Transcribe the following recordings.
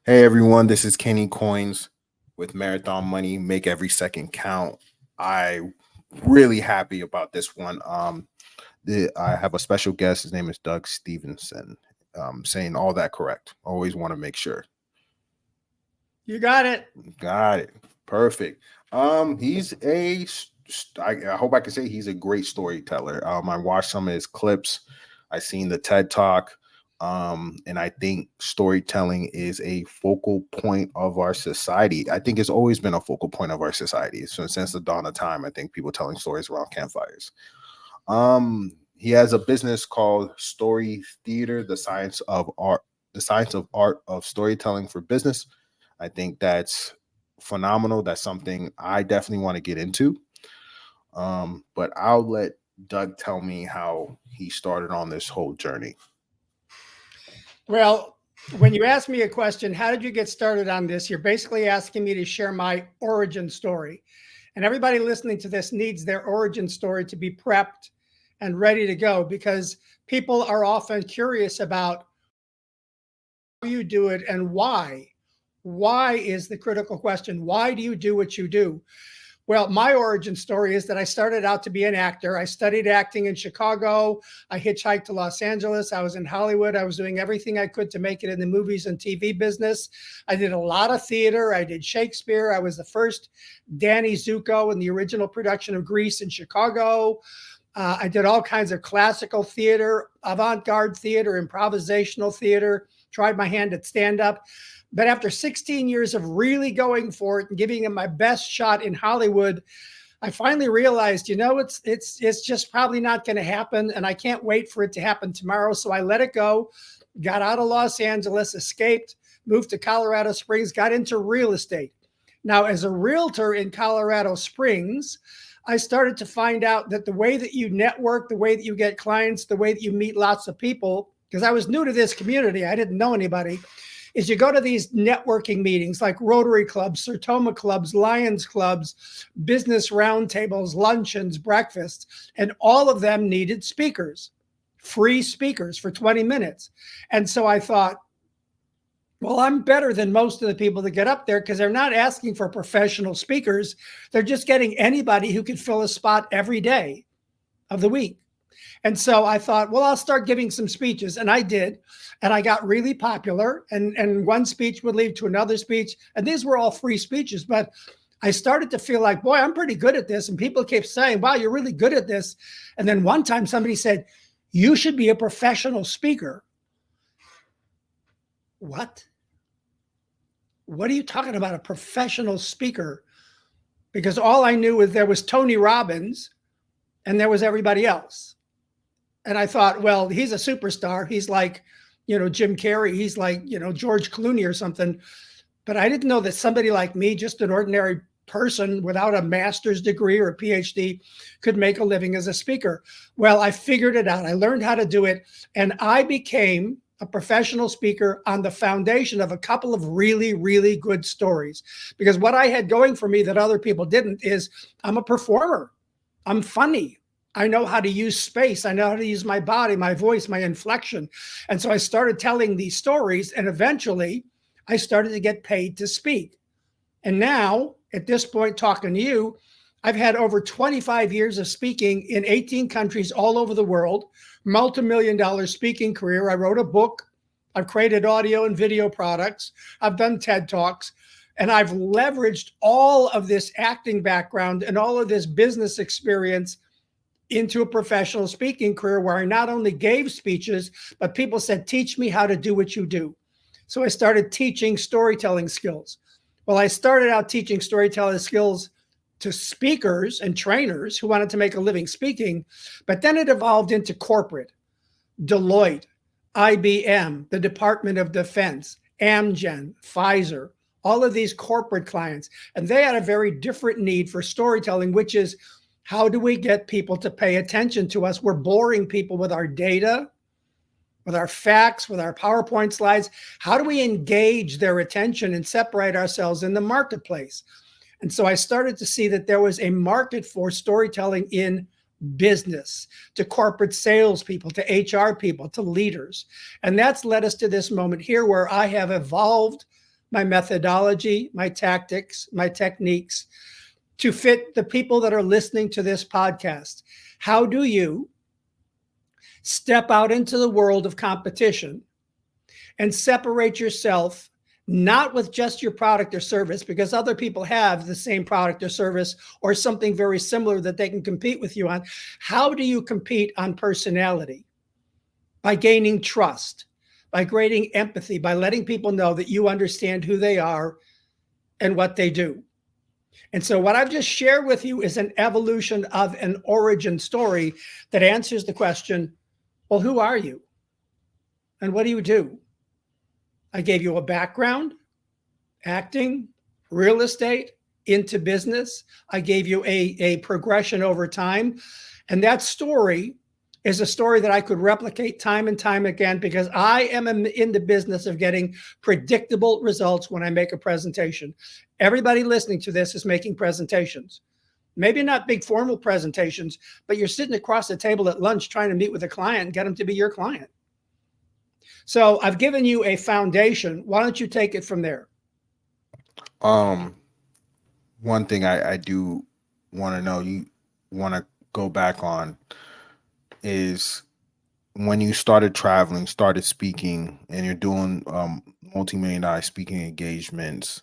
Hey everyone, this is Kenny Coins with Marathon Money. Make every second count. I really happy about this one. I have a special guest. His name is Doug Stevenson. Saying all that correct. Always want to make sure. You got it. Got it. Perfect. He's a. I hope I can say he's a great storyteller. I watched some of his clips. I seen the TED Talk. And I think storytelling is a focal point of our society. I think it's always been a focal point of our society. So since the dawn of time, I think people telling stories around campfires. He has a business called Story Theater, the science of art of storytelling for business. I think that's phenomenal. That's something I definitely want to get into. But I'll let Doug tell me how he started on this whole journey. Well, when you ask me a question, how did you get started on this? You're basically asking me to share my origin story. And everybody listening to this needs their origin story to be prepped and ready to go because people are often curious about how you do it and why. Why is the critical question? Why do you do what you do? Well, my origin story is that I started out to be an actor. I studied acting in Chicago. I hitchhiked to Los Angeles. I was in Hollywood. I was doing everything I could to make it in the movies and TV business. I did a lot of theater. I did Shakespeare. I was the first Danny Zuko in the original production of Grease in Chicago. I did all kinds of classical theater, avant-garde theater, improvisational theater, tried my hand at stand-up. But after 16 years of really going for it and giving it my best shot in Hollywood, I finally realized, it's just probably not going to happen, and I can't wait for it to happen tomorrow. So I let it go, got out of Los Angeles, escaped, moved to Colorado Springs, got into real estate. Now, as a realtor in Colorado Springs, I started to find out that the way that you network, the way that you get clients, the way that you meet lots of people, because I was new to this community, I didn't know anybody, is you go to these networking meetings like Rotary clubs, Sertoma clubs, Lions clubs, business roundtables, luncheons, breakfasts, and all of them needed speakers, free speakers for 20 minutes. And so I thought, well, I'm better than most of the people that get up there because they're not asking for professional speakers. They're just getting anybody who can fill a spot every day of the week. And so I thought, well, I'll start giving some speeches. And I did. And I got really popular. And one speech would lead to another speech. And these were all free speeches. But I started to feel like, boy, I'm pretty good at this. And people kept saying, wow, you're really good at this. And then one time somebody said, you should be a professional speaker. What? What are you talking about, a professional speaker? Because all I knew was there was Tony Robbins and there was everybody else. And I thought, well, he's a superstar. He's like, Jim Carrey. He's like, George Clooney or something. But I didn't know that somebody like me, just an ordinary person without a master's degree or a PhD, could make a living as a speaker. Well, I figured it out. I learned how to do it. And I became a professional speaker on the foundation of a couple of really, really good stories. Because what I had going for me that other people didn't is I'm a performer. I'm funny. I know how to use space. I know how to use my body, my voice, my inflection. And so I started telling these stories, and eventually I started to get paid to speak. And now, at this point, talking to you, I've had over 25 years of speaking in 18 countries all over the world, multi-million-dollar speaking career. I wrote a book. I've created audio and video products. I've done TED Talks. And I've leveraged all of this acting background and all of this business experience into a professional speaking career where I not only gave speeches, but people said, teach me how to do what you do. So I started teaching storytelling skills. Well, I started out teaching storytelling skills to speakers and trainers who wanted to make a living speaking, but then it evolved into corporate, Deloitte, IBM, the Department of Defense, Amgen, Pfizer, all of these corporate clients. And they had a very different need for storytelling, which is, how do we get people to pay attention to us? We're boring people with our data, with our facts, with our PowerPoint slides. How do we engage their attention and separate ourselves in the marketplace? And so I started to see that there was a market for storytelling in business, to corporate salespeople, to HR people, to leaders. And that's led us to this moment here where I have evolved my methodology, my tactics, my techniques to fit the people that are listening to this podcast. How do you step out into the world of competition and separate yourself, not with just your product or service, because other people have the same product or service or something very similar that they can compete with you on. How do you compete on personality? By gaining trust, by gaining empathy, by letting people know that you understand who they are and what they do. And so what I've just shared with you is an evolution of an origin story that answers the question, well, who are you? And what do you do? I gave you a background, acting, real estate, into business. I gave you a progression over time. And that story is a story that I could replicate time and time again because I am in the business of getting predictable results when I make a presentation. Everybody listening to this is making presentations. Maybe not big formal presentations, but you're sitting across the table at lunch trying to meet with a client and get them to be your client. So I've given you a foundation. Why don't you take it from there? One thing I do want to know, you want to go back on, is when you started traveling, started speaking, and you're doing multi-million-dollar speaking engagements,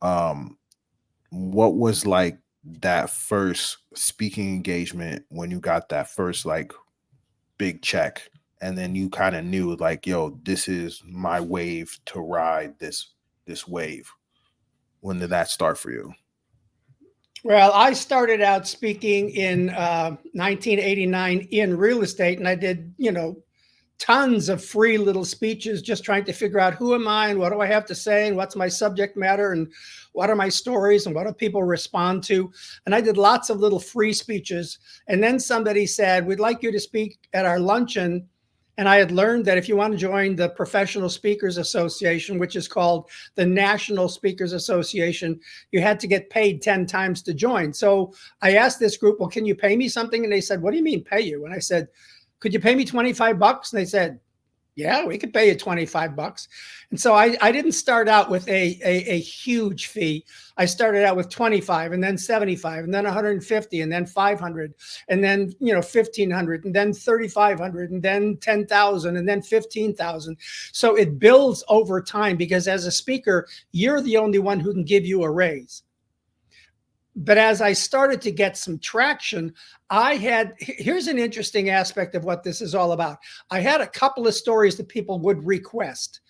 what was like that first speaking engagement when you got that first like big check, and then you kind of knew like, yo, this is my wave to ride this wave? When did that start for you? Well, I started out speaking in 1989 in real estate, and I did, tons of free little speeches just trying to figure out who am I and what do I have to say and what's my subject matter and what are my stories and what do people respond to. And I did lots of little free speeches. And then somebody said, we'd like you to speak at our luncheon. And I had learned that if you want to join the Professional Speakers Association, which is called the National Speakers Association, you had to get paid 10 times to join. So I asked this group, well, can you pay me something? And they said, what do you mean pay you? And I said, could you pay me $25? And they said, yeah, we could pay you $25. And so I didn't start out with a huge fee. I started out with 25 and then 75 and then 150 and then 500 and then, 1,500 and then 3,500 and then 10,000 and then 15,000. So it builds over time because as a speaker, you're the only one who can give you a raise. But as I started to get some traction, here's an interesting aspect of what this is all about. I had a couple of stories that people would request.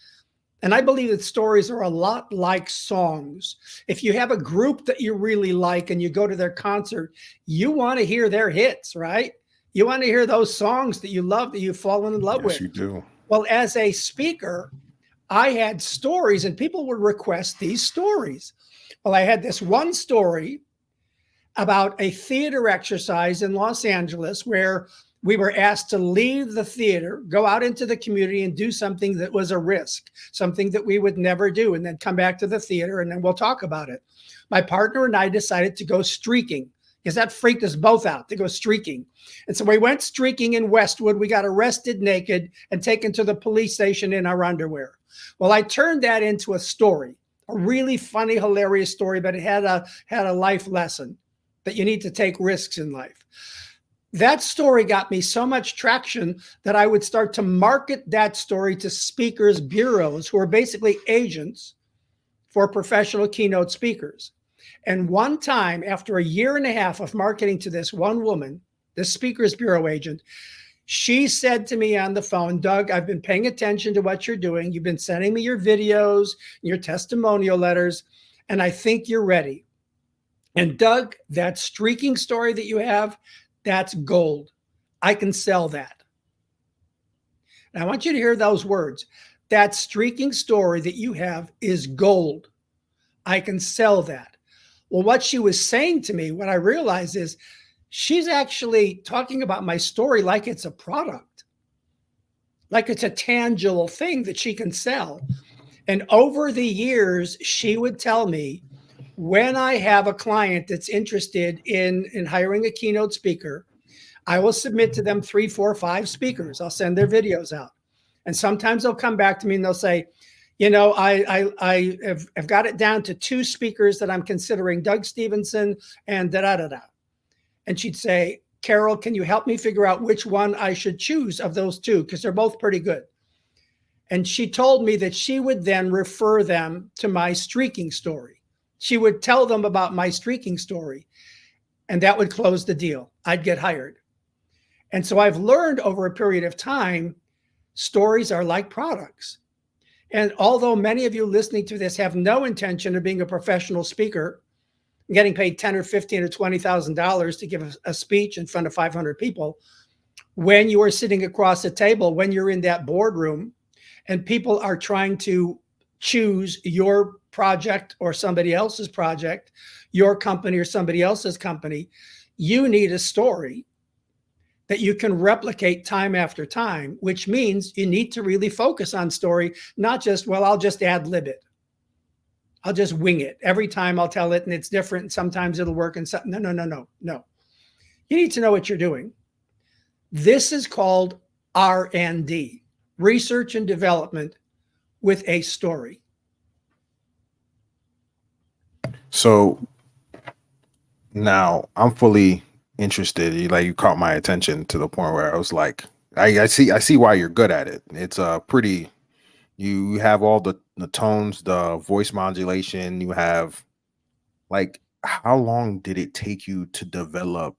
And I believe that stories are a lot like songs. If you have a group that you really like and you go to their concert, you want to hear their hits, right? You want to hear those songs that you love, that you've fallen in love with. Yes, you do. Well, as a speaker, I had stories and people would request these stories. Well, I had this one story about a theater exercise in Los Angeles where we were asked to leave the theater, go out into the community and do something that was a risk, something that we would never do, and then come back to the theater and then we'll talk about it. My partner and I decided to go streaking because that freaked us both out to go streaking. And so we went streaking in Westwood. We got arrested naked and taken to the police station in our underwear. Well, I turned that into a story, a really funny, hilarious story, but it had a life lesson that you need to take risks in life. That story got me so much traction that I would start to market that story to speakers bureaus who are basically agents for professional keynote speakers. And one time, after a year and a half of marketing to this one woman, this speakers bureau agent, she said to me on the phone, Doug, I've been paying attention to what you're doing. You've been sending me your videos, your testimonial letters, and I think you're ready. And Doug, that streaking story that you have, that's gold. I can sell that. And I want you to hear those words. That streaking story that you have is gold. I can sell that. Well, what she was saying to me, what I realized is she's actually talking about my story like it's a product, like it's a tangible thing that she can sell. And over the years, she would tell me, when I have a client that's interested in hiring a keynote speaker, I will submit to them 3, 4, 5 speakers. I'll send their videos out. And sometimes they'll come back to me and they'll say, I've got it down to two speakers that I'm considering, Doug Stevenson and da da da da. And she'd say, Carol, can you help me figure out which one I should choose of those two? Because they're both pretty good. And she told me that she would then refer them to my streaking story. She would tell them about my streaking story, and that would close the deal. I'd get hired. And so I've learned over a period of time, stories are like products. And although many of you listening to this have no intention of being a professional speaker, getting paid $10 or $15 or $20,000 to give a speech in front of 500 people, when you are sitting across the table, when you're in that boardroom, and people are trying to choose your project or somebody else's project, your company or somebody else's company, you need a story that you can replicate time after time, which means you need to really focus on story, not just, well, I'll just ad lib it. I'll just wing it. Every time I'll tell it and it's different. And sometimes it'll work and something. No. You need to know what you're doing. This is called R&D, research and development with a story. So now I'm fully interested. You caught my attention to the point where I was like, I see why you're good at it. It's pretty. You have all the tones, the voice modulation. You have, like, how long did it take you to develop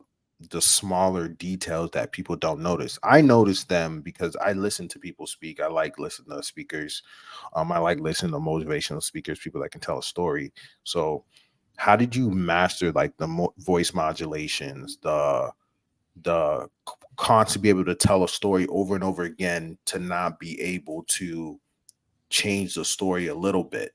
the smaller details that people don't notice? I notice them because I listen to people speak. I like listening to speakers. I like listening to motivational speakers, people that can tell a story. So how did you master like the voice modulations, the constant be able to tell a story over and over again, to not be able to change the story a little bit?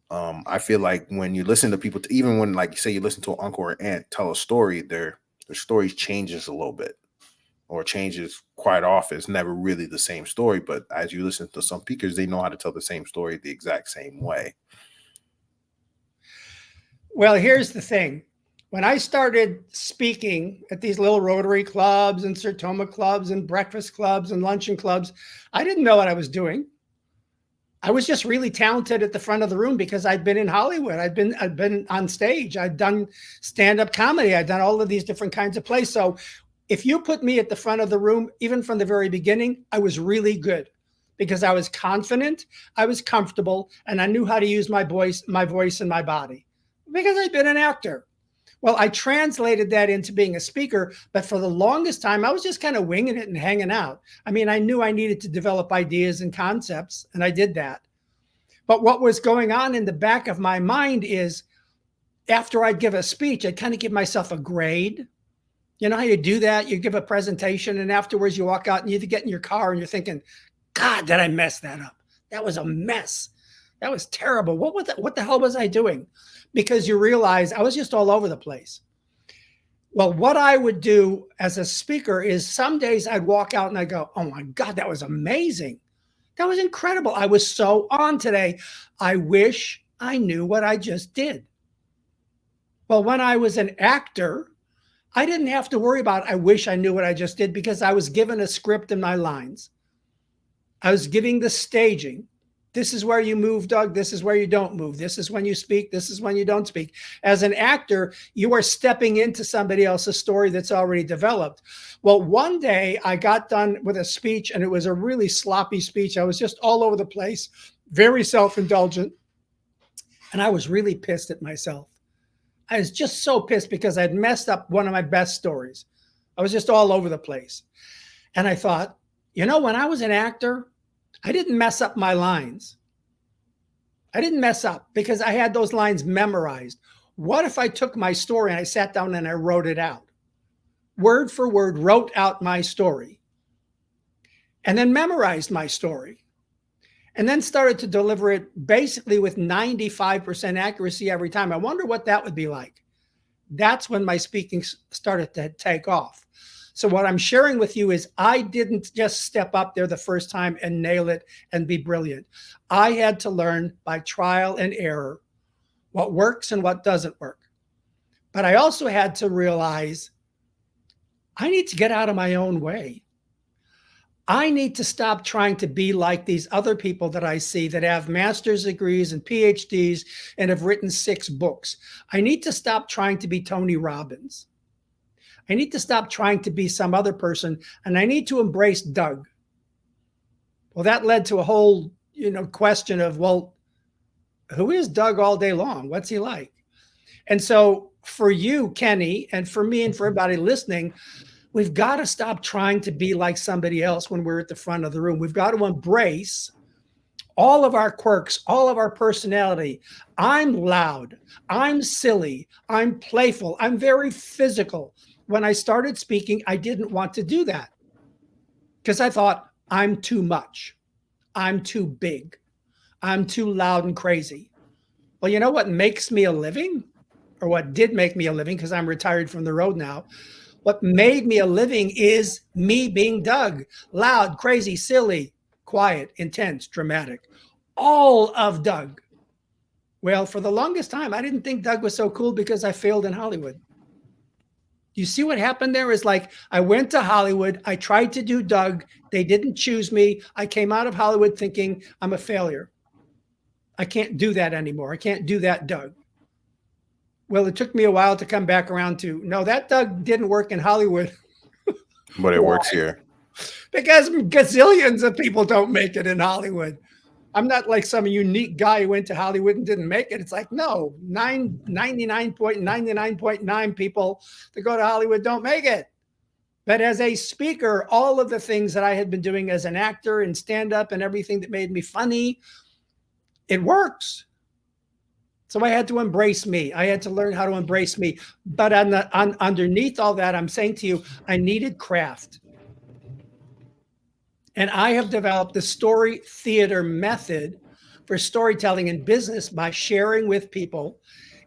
I feel like when you listen to people, even when, like, say you listen to an uncle or aunt tell a story, their story changes a little bit, or changes quite often. It's never really the same story, but as you listen to some speakers, they know how to tell the same story the exact same way. Well, here's the thing. When I started speaking at these little Rotary clubs and Sertoma clubs and breakfast clubs and luncheon clubs, I didn't know what I was doing. I was just really talented at the front of the room because I'd been in Hollywood. I'd been on stage. I'd done stand-up comedy. I'd done all of these different kinds of plays. So if you put me at the front of the room, even from the very beginning, I was really good because I was confident, I was comfortable, and I knew how to use my voice and my body because I'd been an actor. Well, I translated that into being a speaker, but for the longest time, I was just kind of winging it and hanging out. I mean, I knew I needed to develop ideas and concepts, and I did that. But what was going on in the back of my mind is, after I'd give a speech, I'd kind of give myself a grade. You know how you do that? You give a presentation, and afterwards you walk out and you get in your car and you're thinking, God, did I mess that up? That was a mess. That was terrible. What the hell was I doing? Because you realize I was just all over the place. Well, what I would do as a speaker is some days I'd walk out and I'd go, oh my God, that was amazing. That was incredible. I was so on today. I wish I knew what I just did. Well, when I was an actor, I didn't have to worry about, I wish I knew what I just did, because I was given a script in my lines. I was giving the staging. This is where you move, Doug. This is where you don't move. This is when you speak. This is when you don't speak. As an actor, you are stepping into somebody else's story that's already developed. Well, one day I got done with a speech, and it was a really sloppy speech. I was just all over the place, very self-indulgent, and I was really pissed at myself. I was just so pissed because I'd messed up one of my best stories. I was just all over the place. And I thought, when I was an actor, I didn't mess up my lines. I didn't mess up because I had those lines memorized. What if I took my story and I sat down and I wrote it out? Word for word, wrote out my story. And then memorized my story. And then started to deliver it basically with 95% accuracy every time. I wonder what that would be like. That's when my speaking started to take off. So what I'm sharing with you is I didn't just step up there the first time and nail it and be brilliant. I had to learn by trial and error what works and what doesn't work. But I also had to realize I need to get out of my own way. I need to stop trying to be like these other people that I see that have master's degrees and PhDs and have written 6 books. I need to stop trying to be Tony Robbins. I need to stop trying to be some other person, and I need to embrace Doug. Well, that led to a whole, question of, well, who is Doug all day long? What's he like? And so for you, Kenny, and for me and for everybody listening, we've got to stop trying to be like somebody else when we're at the front of the room. We've got to embrace all of our quirks, all of our personality. I'm loud. I'm silly. I'm playful. I'm very physical. When I started speaking, I didn't want to do that because I thought I'm too much. I'm too big. I'm too loud and crazy. Well, you know what makes me a living, or what did make me a living, because I'm retired from the road now. What made me a living is me being Doug. Loud, crazy, silly, quiet, intense, dramatic. All of Doug. Well, for the longest time, I didn't think Doug was so cool because I failed in Hollywood. You see what happened there is like I went to Hollywood. I tried to do Doug. They didn't choose me. I came out of Hollywood thinking I'm a failure. I can't do that anymore. I can't do that Doug. Well, it took me a while to come back around to, no, that Doug didn't work in Hollywood. But it works here. Because gazillions of people don't make it in Hollywood. I'm not like some unique guy who went to Hollywood and didn't make it. It's like, no, 99.99.9 people that go to Hollywood don't make it. But as a speaker, all of the things that I had been doing as an actor and stand-up and everything that made me funny, it works. So I had to embrace me. I had to learn how to embrace me. But underneath all that, I'm saying to you, I needed craft. And I have developed the story theater method for storytelling in business by sharing with people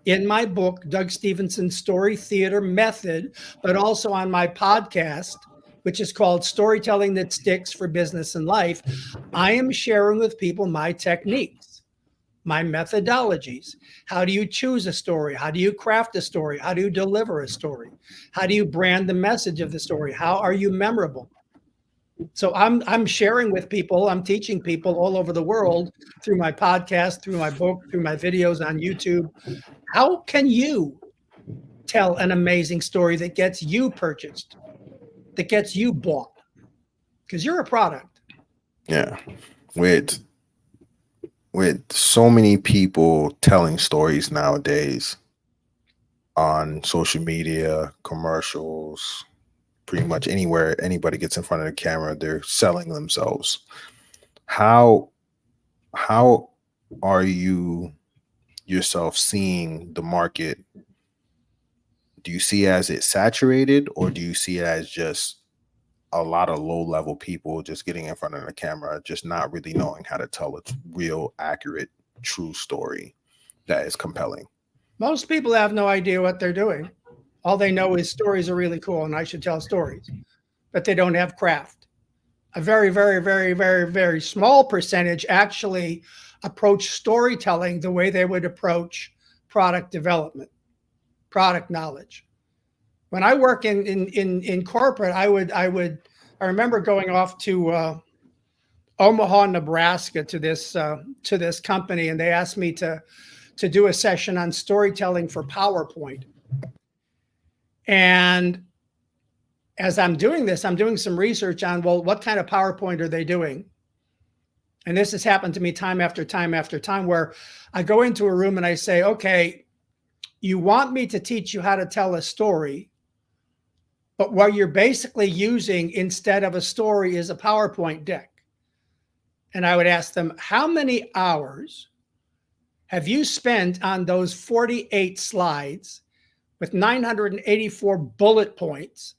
in my book, Doug Stevenson's Story Theater Method, but also on my podcast, which is called Storytelling That Sticks for Business and Life. I am sharing with people my techniques, my methodologies. How do you choose a story? How do you craft a story? How do you deliver a story? How do you brand the message of the story? How are you memorable? So I'm sharing with people, I'm teaching people all over the world through my podcast, through my book, through my videos on YouTube. How can you tell an amazing story that gets you purchased, that gets you bought? Because you're a product. Yeah. With so many people telling stories nowadays on social media, commercials, pretty much anywhere anybody gets in front of the camera, they're selling themselves. How are you yourself seeing the market? Do you see it as it's saturated, or do you see it as just a lot of low-level people just getting in front of the camera, just not really knowing how to tell a real, accurate, true story that is compelling? Most people have no idea what they're doing. All they know is stories are really cool and I should tell stories, but they don't have craft. A very, very, very, very, very small percentage actually approach storytelling the way they would approach product development, product knowledge. When I work in corporate, I remember going off to Omaha, Nebraska to this company, and they asked me to do a session on storytelling for PowerPoint. And as I'm doing this, I'm doing some research on, well, what kind of PowerPoint are they doing? And this has happened to me time after time after time, where I go into a room and I say, okay, you want me to teach you how to tell a story, but what you're basically using instead of a story is a PowerPoint deck. And I would ask them, how many hours have you spent on those 48 slides with 984 bullet points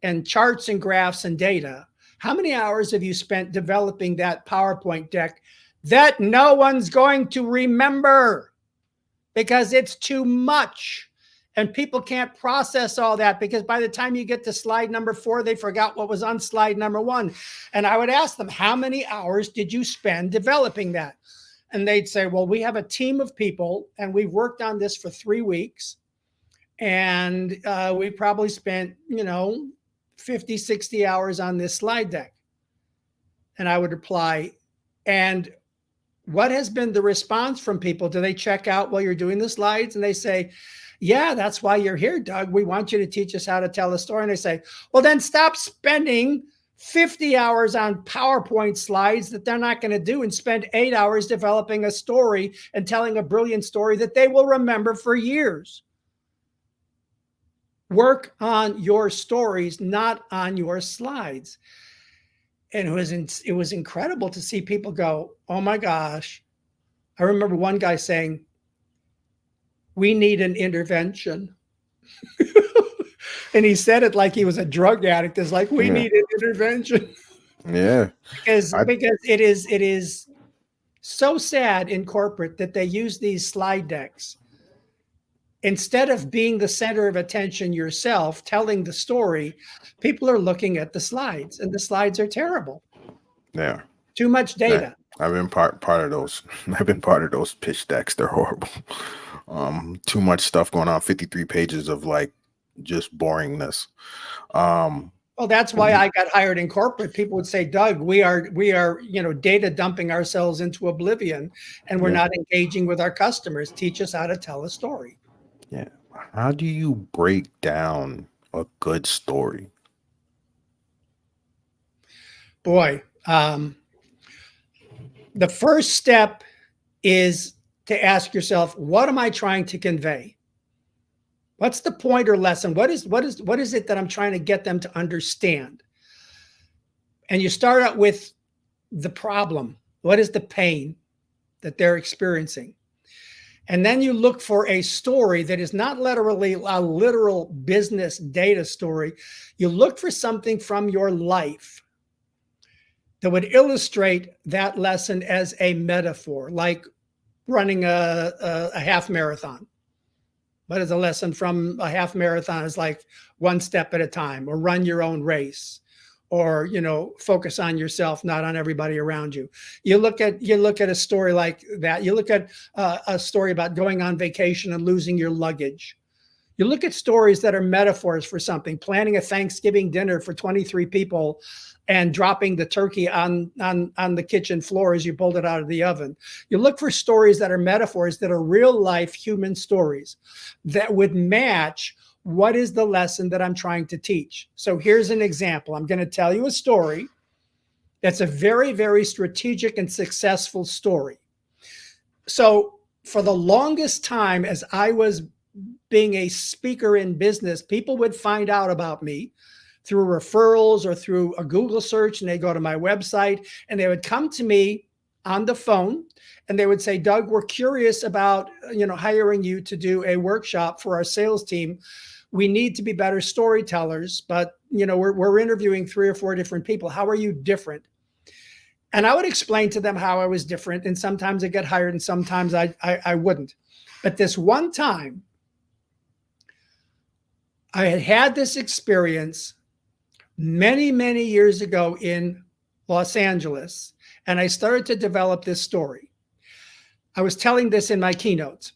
and charts and graphs and data? How many hours have you spent developing that PowerPoint deck that no one's going to remember because it's too much? And people can't process all that because by the time you get to slide number 4, they forgot what was on slide number 1. And I would ask them, how many hours did you spend developing that? And they'd say, well, we have a team of people and we've worked on this for 3 weeks. And we probably spent, 50, 60 hours on this slide deck. And I would reply, and what has been the response from people? Do they check out while you're doing the slides? And they say, yeah, that's why you're here, Doug. We want you to teach us how to tell a story. And they say, well, then stop spending 50 hours on PowerPoint slides that they're not going to do and spend 8 hours developing a story and telling a brilliant story that they will remember for years. Work on your stories, not on your slides. And it was incredible to see people go, oh my gosh. I remember one guy saying, we need an intervention. And he said it like he was a drug addict. It's like, we need an intervention. Yeah. because it is so sad in corporate that they use these slide decks. Instead of being the center of attention yourself, telling the story, people are looking at the slides, and the slides are terrible. Yeah. Too much data. I've been part of those. I've been part of those pitch decks. They're horrible. Too much stuff going on. 53 pages of like just boringness. Well, that's why I got hired in corporate. People would say, Doug, we are, data dumping ourselves into oblivion, and we're not engaging with our customers. Teach us how to tell a story. Yeah. How do you break down a good story? Boy, the first step is to ask yourself, what am I trying to convey? What's the point or lesson? What is it that I'm trying to get them to understand? And you start out with the problem. What is the pain that they're experiencing? And then you look for a story that is not literally a literal business data story. You look for something from your life that would illustrate that lesson as a metaphor, like running a half marathon. What is a lesson from a half marathon? Is like one step at a time, or run your own race, or focus on yourself, not on everybody around you. You look at a story like that. You look at a story about going on vacation and losing your luggage. You look at stories that are metaphors for something, planning a Thanksgiving dinner for 23 people and dropping the turkey on the kitchen floor as you pulled it out of the oven. You look for stories that are metaphors, that are real life human stories that would match what is the lesson that I'm trying to teach. So here's an example. I'm going to tell you a story that's a very, very strategic and successful story. So for the longest time, as I was being a speaker in business, people would find out about me through referrals or through a Google search, and they go to my website and they would come to me on the phone and they would say, Doug, we're curious about, hiring you to do a workshop for our sales team. We need to be better storytellers, but we're interviewing 3 or 4 different people. How are you different? And I would explain to them how I was different. And sometimes I get hired and sometimes I wouldn't. But this one time, I had this experience many, many years ago in Los Angeles, and I started to develop this story. I was telling this in my keynotes.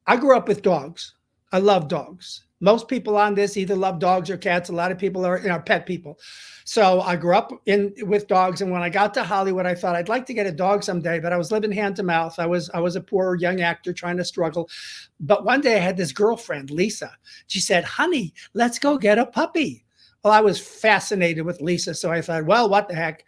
I grew up with dogs. I love dogs. Most people on this either love dogs or cats. A lot of people are pet people. So I grew up with dogs, and when I got to Hollywood, I thought I'd like to get a dog someday, but I was living hand to mouth. I was a poor young actor trying to struggle. But one day I had this girlfriend, Lisa. She said, honey, let's go get a puppy. Well, I was fascinated with Lisa. So I thought, well, what the heck?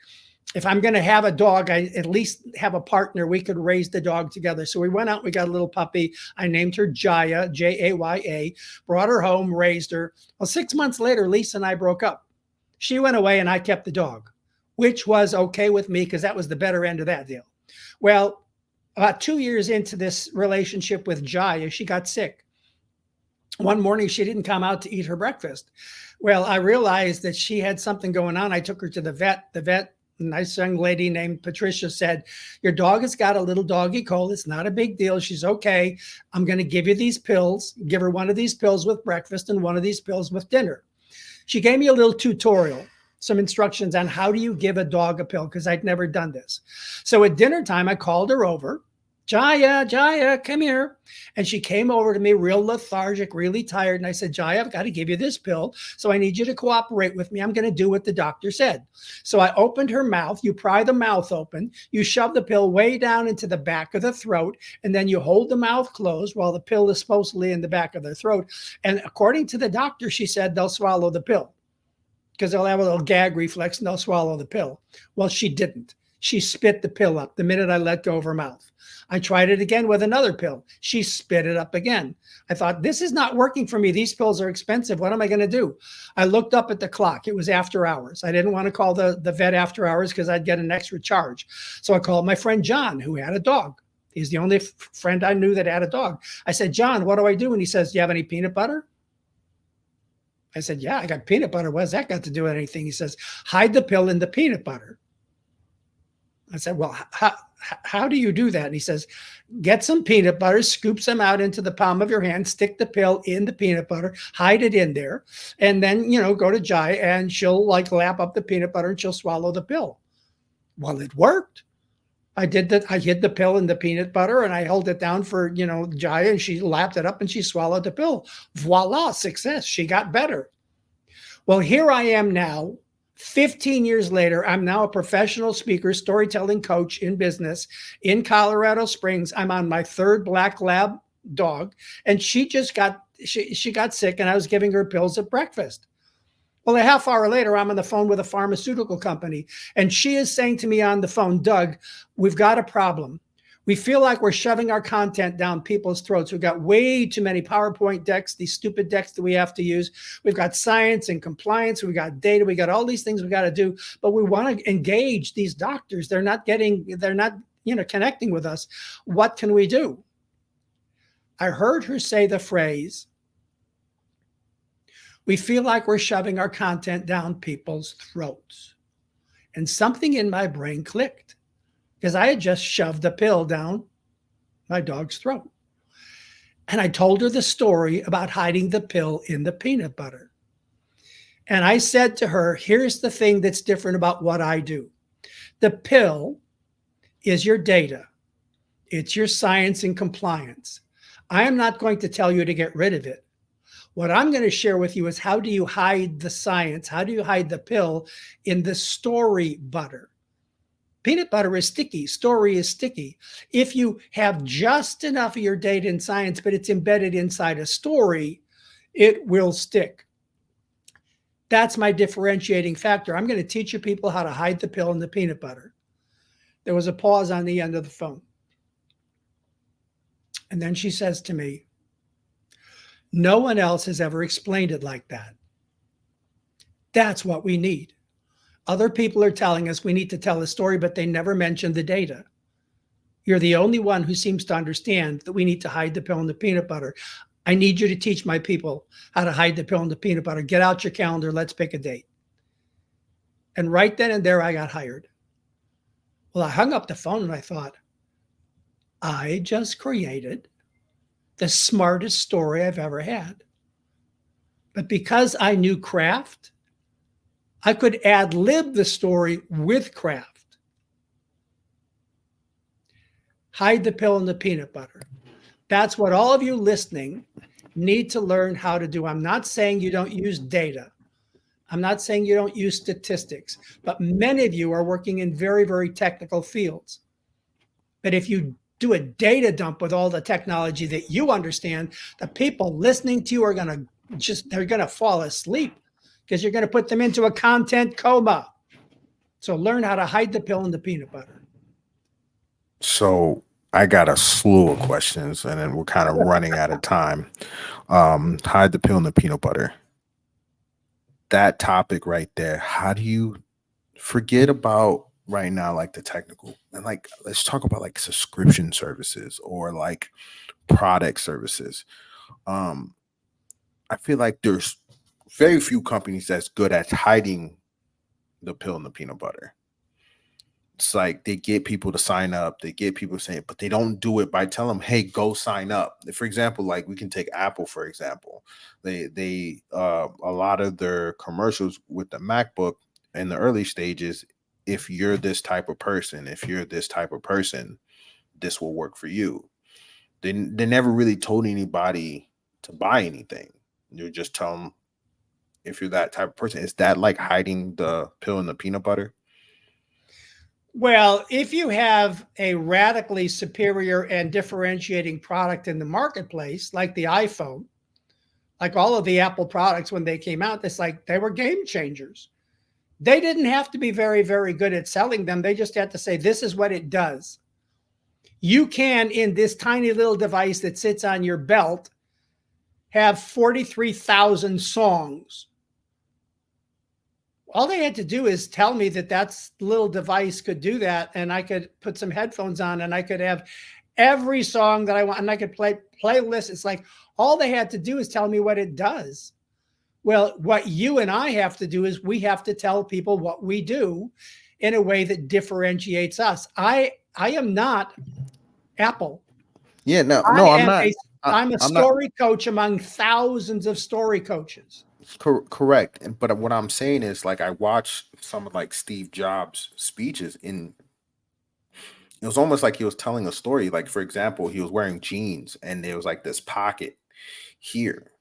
If I'm going to have a dog, I at least have a partner. We could raise the dog together. So we went out, we got a little puppy. I named her Jaya, Jaya, brought her home, raised her. Well, 6 months later, Lisa and I broke up. She went away and I kept the dog, which was okay with me because that was the better end of that deal. Well, about 2 years into this relationship with Jaya, she got sick. One morning, she didn't come out to eat her breakfast. Well, I realized that she had something going on. I took her to the vet. The vet, a nice young lady named Patricia, said, your dog has got a little doggy cold. It's not a big deal. She's okay. I'm going to give you these pills. Give her one of these pills with breakfast and one of these pills with dinner. She gave me a little tutorial, some instructions on how do you give a dog a pill, because I'd never done this. So at dinner time, I called her over Jaya, Jaya, come here. And she came over to me real lethargic, really tired. And I said, Jaya, I've got to give you this pill. So I need you to cooperate with me. I'm going to do what the doctor said. So I opened her mouth. You pry the mouth open. You shove the pill way down into the back of the throat. And then you hold the mouth closed while the pill is supposedly in the back of the throat. And according to the doctor, she said they'll swallow the pill because they'll have a little gag reflex and they'll swallow the pill. Well, she didn't. She spit the pill up the minute I let go of her mouth. I tried it again with another pill. She spit it up again. I thought, this is not working for me. These pills are expensive. What am I going to do? I looked up at the clock. It was after hours. I didn't want to call the vet after hours because I'd get an extra charge. So I called my friend John, who had a dog. He's the only friend I knew that had a dog. I said, John, what do I do? And he says, do you have any peanut butter? I said, yeah, I got peanut butter. What has that got to do with anything? He says, hide the pill in the peanut butter. I said, well, how do you do that? And he says, get some peanut butter, scoop some out into the palm of your hand, stick the pill in the peanut butter, hide it in there, and then, go to Jai and she'll like lap up the peanut butter and she'll swallow the pill. Well, it worked. I did that. I hid the pill in the peanut butter and I held it down for, Jai, and she lapped it up and she swallowed the pill. Voila, success. She got better. Well, here I am now. 15 years later, I'm now a professional speaker, storytelling coach in business in Colorado Springs. I'm on my third black lab dog, and she got sick, and I was giving her pills at breakfast. Well, a half hour later, I'm on the phone with a pharmaceutical company, and she is saying to me on the phone, Doug, we've got a problem. We feel like we're shoving our content down people's throats. We've got way too many PowerPoint decks, these stupid decks that we have to use. We've got science and compliance. We've got data. We got all these things we got to do, but we want to engage these doctors. They're not connecting with us. What can we do? I heard her say the phrase, we feel like we're shoving our content down people's throats. And something in my brain clicked, because I had just shoved a pill down my dog's throat. And I told her the story about hiding the pill in the peanut butter. And I said to her, here's the thing that's different about what I do. The pill is your data. It's your science and compliance. I am not going to tell you to get rid of it. What I'm going to share with you is how do you hide the science? How do you hide the pill in the story butter? Peanut butter is sticky. Story is sticky. If you have just enough of your data and science, but it's embedded inside a story, it will stick. That's my differentiating factor. I'm going to teach you people how to hide the pill in the peanut butter. There was a pause on the end of the phone. And then she says to me, no one else has ever explained it like that. That's what we need. Other people are telling us we need to tell a story, but they never mention the data. You're the only one who seems to understand that we need to hide the pill in the peanut butter. I need you to teach my people how to hide the pill in the peanut butter. Get out your calendar. Let's pick a date. And right then and there, I got hired. Well, I hung up the phone and I thought, I just created the smartest story I've ever had. But because I knew craft, I could ad-lib the story with craft. Hide the pill in the peanut butter. That's what all of you listening need to learn how to do. I'm not saying you don't use data. I'm not saying you don't use statistics, but many of you are working in very, very technical fields. But if you do a data dump with all the technology that you understand, the people listening to you are they're going to fall asleep because you're going to put them into a content coma. So learn how to hide the pill in the peanut butter. So I got a slew of questions, and then we're kind of running out of time. Hide the pill in the peanut butter. That topic right there. How do you forget about right now, like the technical, and like let's talk about like subscription services or like product services. I feel like there's very few companies that's good at hiding the pill in the peanut butter. It's like they get people to sign up, they get people saying, but they don't do it by telling them, hey, go sign up. For example, like we can take Apple, for example. They a lot of their commercials with the MacBook in the early stages, if you're this type of person, this will work for you. They never really told anybody to buy anything. You just tell them, if you're that type of person. Is that like hiding the pill in the peanut butter? Well, if you have a radically superior and differentiating product in the marketplace, like the iPhone, like all of the Apple products when they came out, it's like they were game changers. They didn't have to be very, very good at selling them. They just had to say, this is what it does. You can, in this tiny little device that sits on your belt, have 43,000 songs. All they had to do is tell me that that little device could do that, and I could put some headphones on and I could have every song that I want, and I could play playlists. It's like all they had to do is tell me what it does. Well, what you and I have to do is we have to tell people what we do in a way that differentiates us. I am not Apple. Yeah, no, I'm not. I'm a story coach among thousands of story coaches. Correct. But what I'm saying is, like, I watched some of like Steve Jobs speeches, and it was almost like he was telling a story. Like, for example, he was wearing jeans and there was like this pocket here.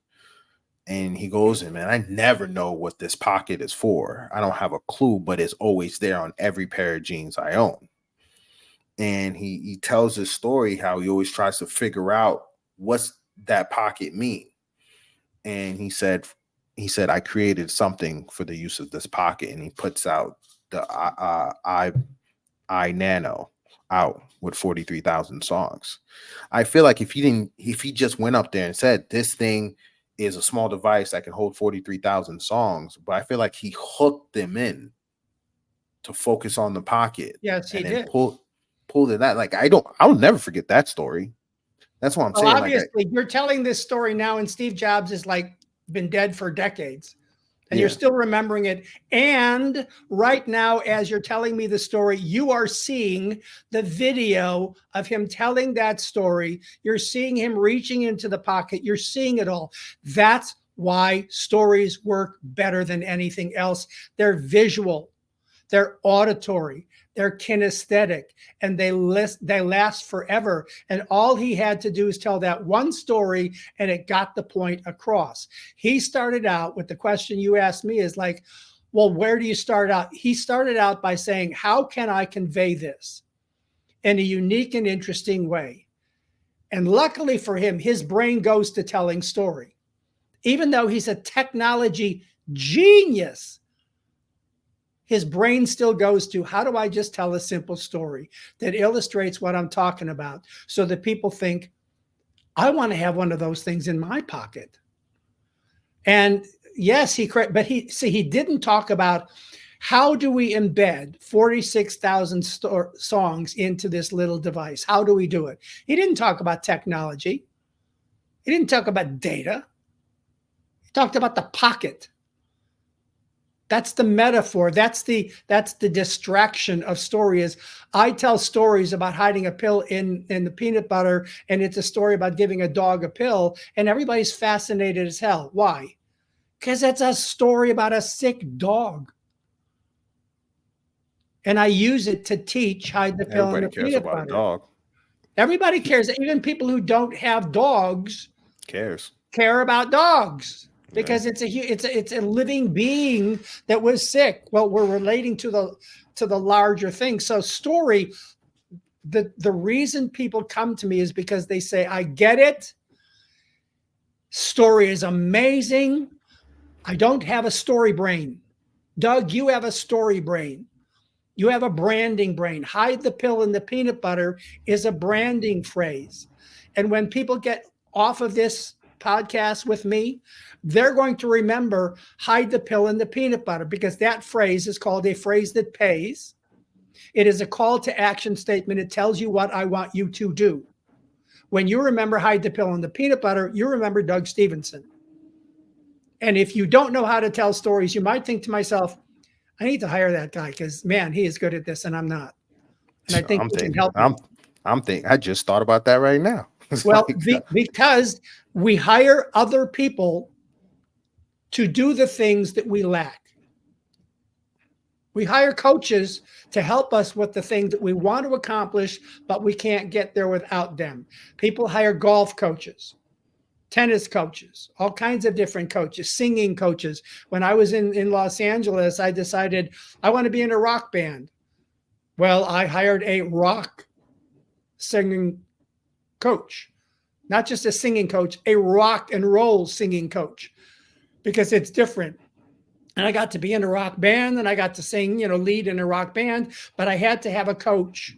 And he goes in, man, I never know what this pocket is for. I don't have a clue, but it's always there on every pair of jeans I own. And he tells his story how he always tries to figure out what's that pocket mean. And he said, I created something for the use of this pocket. And he puts out the I Nano out with 43,000 songs. I feel like if he just went up there and said, this thing is a small device that can hold 43,000 songs, but I feel like he hooked them in to focus on the pocket. Yes, he did. Pulled it out. Like, I'll never forget that story. That's what I'm saying. Obviously, you're telling this story now, and Steve Jobs is like been dead for decades, and you're still remembering it. And right now, as you're telling me the story, you are seeing the video of him telling that story. You're seeing him reaching into the pocket. You're seeing it all. That's why stories work better than anything else. They're visual, they're auditory, they're kinesthetic, and they last forever. And all he had to do is tell that one story, and it got the point across. He started out with the question you asked me is like, well, where do you start out? He started out by saying, how can I convey this in a unique and interesting way? And luckily for him, his brain goes to telling story. Even though he's a technology genius, his brain still goes to, how do I just tell a simple story that illustrates what I'm talking about so that people think, I want to have one of those things in my pocket. And yes, he didn't talk about how do we embed 46,000 songs into this little device? How do we do it? He didn't talk about technology. He didn't talk about data. He talked about the pocket. That's the metaphor. That's the distraction of story. Is I tell stories about hiding a pill in the peanut butter, and it's a story about giving a dog a pill, and everybody's fascinated as hell. Why? Because it's a story about a sick dog. And I use it to teach hide the pill in the peanut butter. Dog. Everybody cares. Even people who don't have dogs care about dogs. Because it's a living being that was sick. Well, we're relating to the larger thing. So story, the reason people come to me is because they say, I get it. Story is amazing. I don't have a story brain. Doug, you have a story brain. You have a branding brain. Hide the pill in the peanut butter is a branding phrase. And when people get off of this podcast with me, they're going to remember hide the pill in the peanut butter, because that phrase is called a phrase that pays. It is a call to action statement. It tells you what I want you to do. When you remember hide the pill in the peanut butter, you remember Doug Stevenson. And if you don't know how to tell stories, you might think to myself, I need to hire that guy because, man, he is good at this and I'm not. And I think he can help me. I'm thinking, I just thought about that right now. Well, because we hire other people to do the things that we lack. We hire coaches to help us with the things that we want to accomplish, but we can't get there without them. People hire golf coaches, tennis coaches, all kinds of different coaches, singing coaches. When I was in Los Angeles, I decided I want to be in a rock band. Well, I hired a rock singing coach, not just a singing coach, a rock and roll singing coach, because it's different. And I got to be in a rock band and I got to sing, lead in a rock band, but I had to have a coach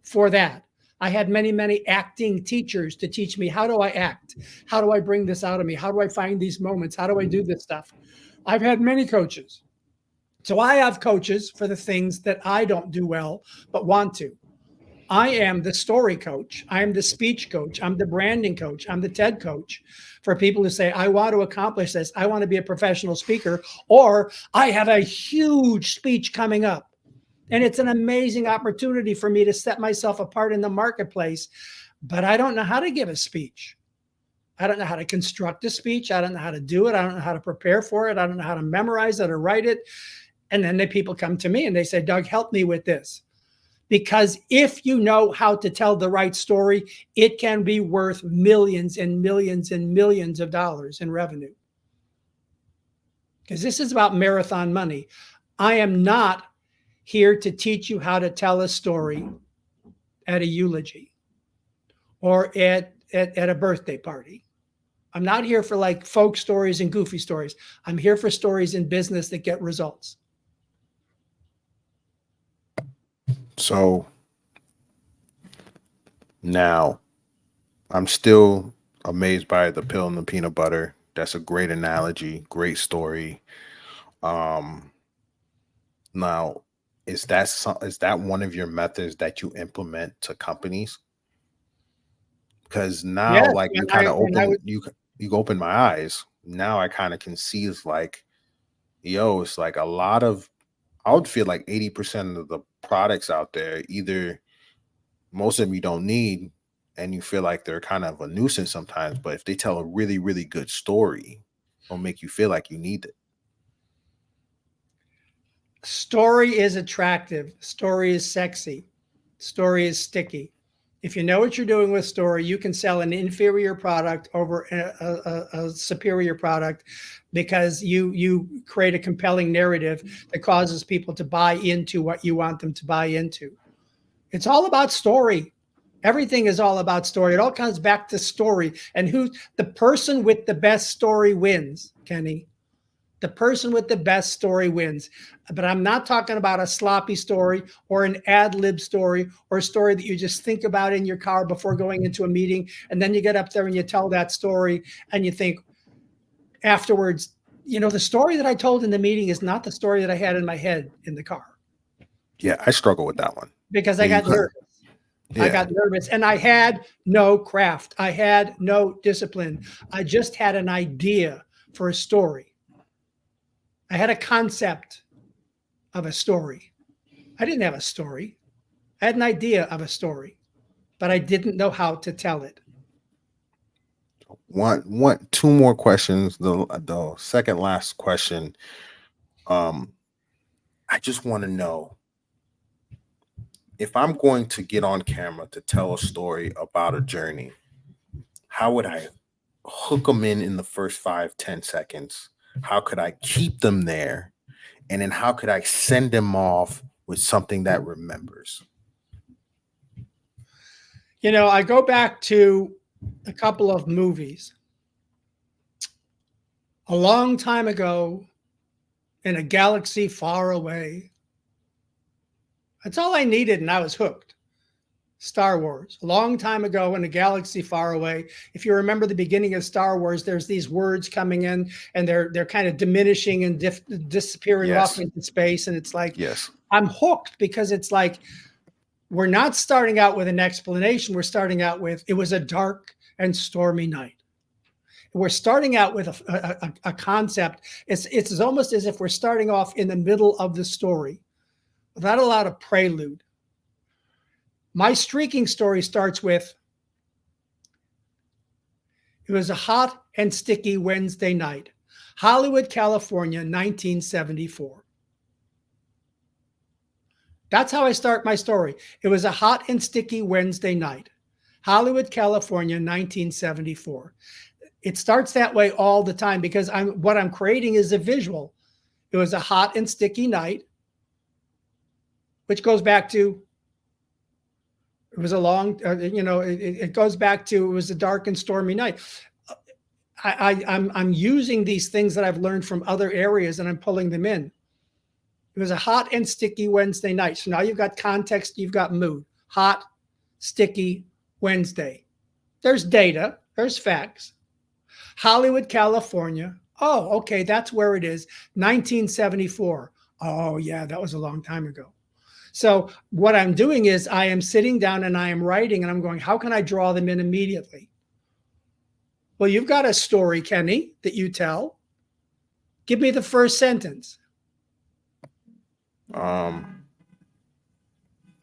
for that. I had many, many acting teachers to teach me, how do I act? How do I bring this out of me? How do I find these moments? How do I do this stuff? I've had many coaches. So I have coaches for the things that I don't do well, but want to. I am the story coach. I am the speech coach. I'm the branding coach. I'm the TED coach for people who say, I want to accomplish this. I want to be a professional speaker, or I have a huge speech coming up. And it's an amazing opportunity for me to set myself apart in the marketplace, but I don't know how to give a speech. I don't know how to construct a speech. I don't know how to do it. I don't know how to prepare for it. I don't know how to memorize it or write it. And then the people come to me and they say, Doug, help me with this. Because if you know how to tell the right story, it can be worth millions and millions and millions of dollars in revenue. Because this is about marathon money. I am not here to teach you how to tell a story at a eulogy or at a birthday party. I'm not here for like folk stories and goofy stories. I'm here for stories in business that get results. So now I'm still amazed by the pill and the peanut butter. That's a great analogy, great story. Now, is that one of your methods that you implement to companies? Because now, Yes, like, you kind of you open my eyes. Now I kind of can see it's like, yo, it's like a lot of, I would feel like 80% of the products out there, either most of them you don't need, and you feel like they're kind of a nuisance sometimes. But if they tell a really, really good story, it'll make you feel like you need it. Story is attractive. Story is sexy. Story is sticky. If you know what you're doing with story, you can sell an inferior product over a superior product because you create a compelling narrative that causes people to buy into what you want them to buy into. It's all about story. Everything is all about story. It all comes back to story. And who the person with the best story wins, Kenny. The person with the best story wins. But I'm not talking about a sloppy story or an ad lib story or a story that you just think about in your car before going into a meeting. And then you get up there and you tell that story and you think afterwards, the story that I told in the meeting is not the story that I had in my head in the car. Yeah, I struggle with that one. Because I got nervous. Yeah. I got nervous and I had no craft. I had no discipline. I just had an idea for a story. I had a concept of a story. I didn't have a story. I had an idea of a story, but I didn't know how to tell it. Two more questions. The second last question. I just want to know, if I'm going to get on camera to tell a story about a journey, how would I hook them in the first 5-10 seconds? How could I keep them there? And then how could I send them off with something that remembers? I go back to a couple of movies. A long time ago, in a galaxy far away. That's all I needed, and I was hooked. Star Wars. A long time ago in a galaxy far away. If you remember the beginning of Star Wars, there's these words coming in and they're kind of diminishing and disappearing off into space. And it's like, I'm hooked because it's like, we're not starting out with an explanation. We're starting out with, it was a dark and stormy night. We're starting out with a concept. It's almost as if we're starting off in the middle of the story without a lot of prelude. My streaking story starts with, it was a hot and sticky Wednesday night, Hollywood, California, 1974. That's how I start my story. It was a hot and sticky Wednesday night, Hollywood, California, 1974. It starts that way all the time because what I'm creating is a visual. It was a hot and sticky night, which goes back to it was a long, it goes back to it was a dark and stormy night. I'm using these things that I've learned from other areas and I'm pulling them in. It was a hot and sticky Wednesday night. So now you've got context, you've got mood. Hot, sticky Wednesday. There's data, there's facts. Hollywood, California. Oh, okay, that's where it is. 1974. Oh, yeah, that was a long time ago. So what I'm doing is I am sitting down and I am writing and I'm going, how can I draw them in immediately? Well, you've got a story, Kenny, that you tell. Give me the first sentence.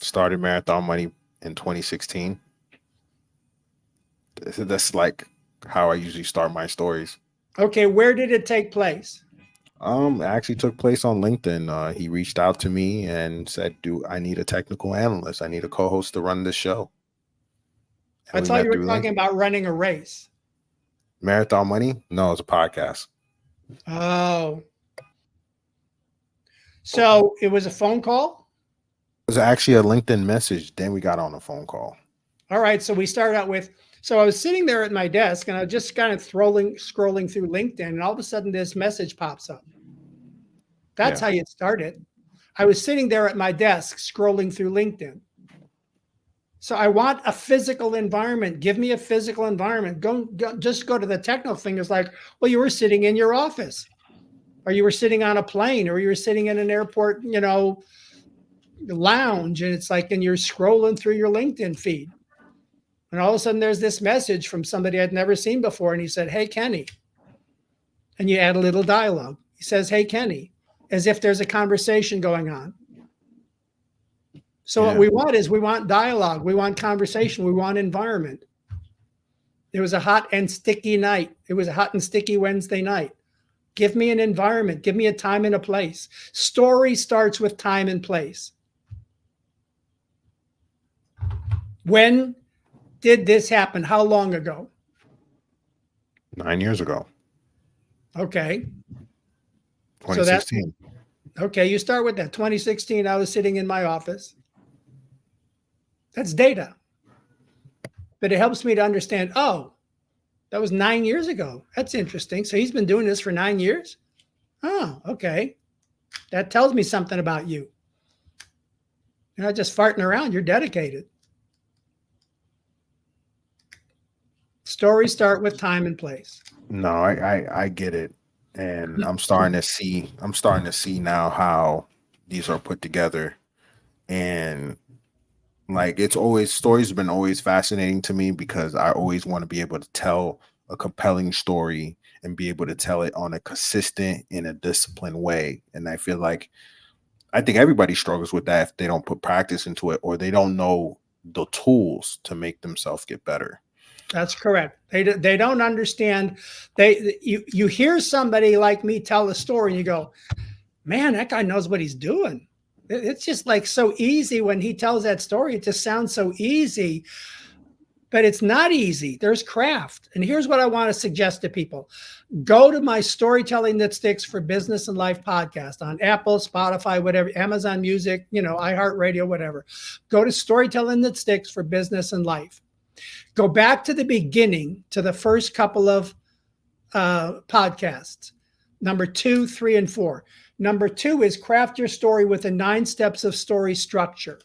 Started Marathon Money in 2016. That's like how I usually start my stories. Okay, where did it take place? It actually took place on LinkedIn. He reached out to me and said, I need a technical analyst. I need a co-host to run this show." I thought you were talking about running a race. Marathon Money? No, it's a podcast. Oh. So it was a phone call? It was actually a LinkedIn message. Then we got on a phone call. All right. So we started out with, so I was sitting there at my desk and I was just kind of scrolling through LinkedIn and all of a sudden this message pops up. That's how you started. I was sitting there at my desk scrolling through LinkedIn. So I want a physical environment. Give me a physical environment. Just go to the technical thing. It's like, well, you were sitting in your office or you were sitting on a plane or you were sitting in an airport, lounge. And it's like, and you're scrolling through your LinkedIn feed. And all of a sudden there's this message from somebody I'd never seen before. And he said, "Hey, Kenny." And you add a little dialogue. He says, "Hey, Kenny," as if there's a conversation going on. So what we want dialogue. We want conversation. We want environment. It was a hot and sticky night. It was a hot and sticky Wednesday night. Give me an environment. Give me a time and a place. Story starts with time and place. When did this happen? How long ago? 9 years ago. Okay. 2016. Okay, you start with that. 2016, I was sitting in my office. That's data. But it helps me to understand, oh, that was 9 years ago. That's interesting. So he's been doing this for 9 years? Oh, okay. That tells me something about you. You're not just farting around. You're dedicated. Stories start with time and place. No, I get it. And I'm starting to see now how these are put together. And like stories have been always fascinating to me because I always want to be able to tell a compelling story and be able to tell it on a consistent in a disciplined way. And I think everybody struggles with that if they don't put practice into it or they don't know the tools to make themselves get better. That's correct. They don't understand. You hear somebody like me tell a story and you go, man, that guy knows what he's doing. It's just like so easy when he tells that story. It just sounds so easy, but it's not easy. There's craft. And here's what I want to suggest to people. Go to my Storytelling That Sticks for Business and Life podcast on Apple, Spotify, whatever, Amazon Music, iHeartRadio, whatever. Go to Storytelling That Sticks for Business and Life. Go back to the beginning, to the first couple of podcasts, number 2, 3, and 4. Number 2 is craft your story with the 9 steps of story structure.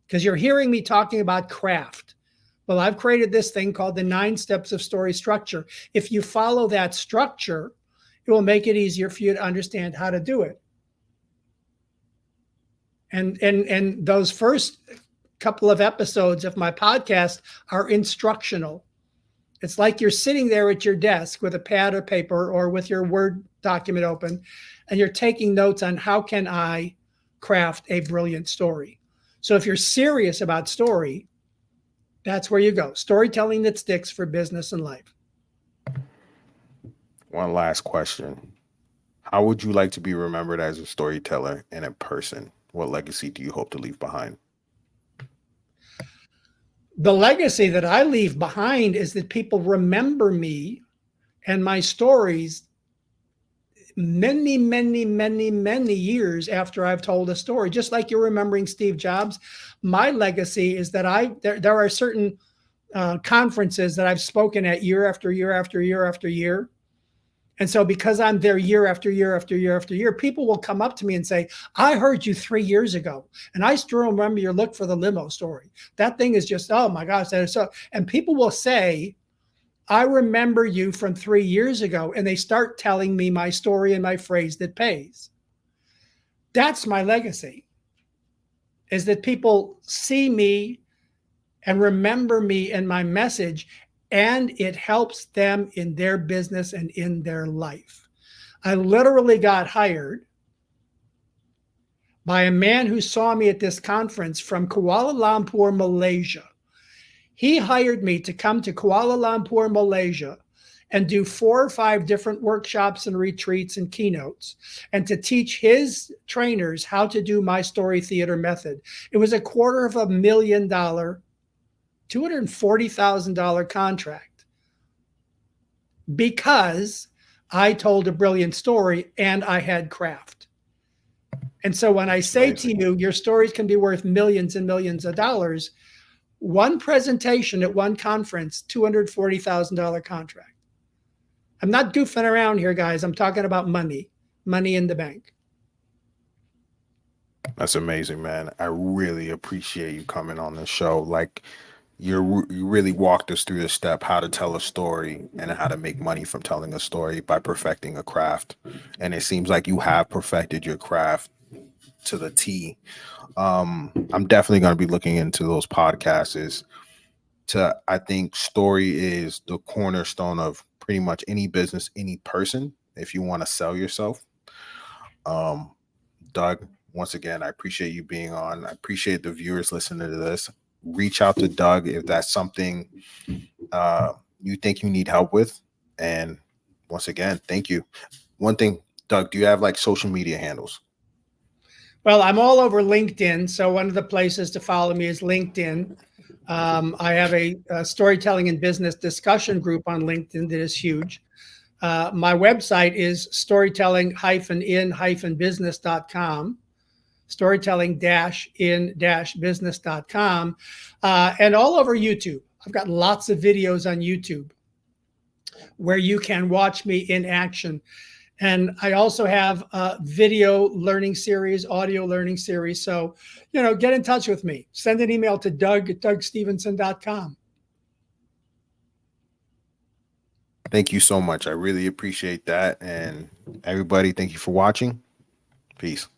Because you're hearing me talking about craft. Well, I've created this thing called the 9 steps of story structure. If you follow that structure, it will make it easier for you to understand how to do it. And those first couple of episodes of my podcast are instructional. It's like you're sitting there at your desk with a pad of paper or with your Word document open, and you're taking notes on how can I craft a brilliant story. So if you're serious about story, that's where you go. Storytelling That Sticks for Business and Life. One last question. How would you like to be remembered as a storyteller and a person? What legacy do you hope to leave behind? The legacy that I leave behind is that people remember me and my stories many, many, many, many years after I've told a story. Just like you're remembering Steve Jobs, my legacy is that there are certain conferences that I've spoken at year after year after year after year. And so because I'm there year after year after year after year, people will come up to me and say, I heard you 3 years ago. And I still remember your look for the limo story. That thing is just, oh my gosh. That is so. And people will say, I remember you from 3 years ago. And they start telling me my story and my phrase that pays. That's my legacy, is that people see me and remember me and my message, and it helps them in their business and in their life. I literally got hired by a man who saw me at this conference from Kuala Lumpur, Malaysia. He hired me to come to Kuala Lumpur, Malaysia, and do 4 or 5 different workshops and retreats and keynotes, and to teach his trainers how to do my story theater method. It was $250,000, $240,000 contract, because I told a brilliant story and I had craft. And so when I say to you, your stories can be worth millions and millions of dollars, one presentation at one conference, $240,000 contract. I'm not goofing around here, guys. I'm talking about money in the bank. That's amazing, man. I really appreciate you coming on the show. Like, you really walked us through the step how to tell a story and how to make money from telling a story by perfecting a craft. And it seems like you have perfected your craft to the T. I'm definitely going to be looking into those podcasts. I think story is the cornerstone of pretty much any business, any person, if you want to sell yourself. Doug, once again, I appreciate you being on. I appreciate the viewers listening to this. Reach out to Doug if that's something you think you need help with. And once again, thank you. One thing, Doug, do you have like social media handles? Well, I'm all over LinkedIn. So one of the places to follow me is LinkedIn. I have a storytelling and business discussion group on LinkedIn that is huge. My website is storytelling-in-business.com, storytelling-in-business.com, and all over YouTube. I've got lots of videos on YouTube where you can watch me in action. And I also have a video learning series, audio learning series. So, get in touch with me. Send an email to doug@dougstevenson.com. Thank you so much. I really appreciate that. And everybody, thank you for watching. Peace.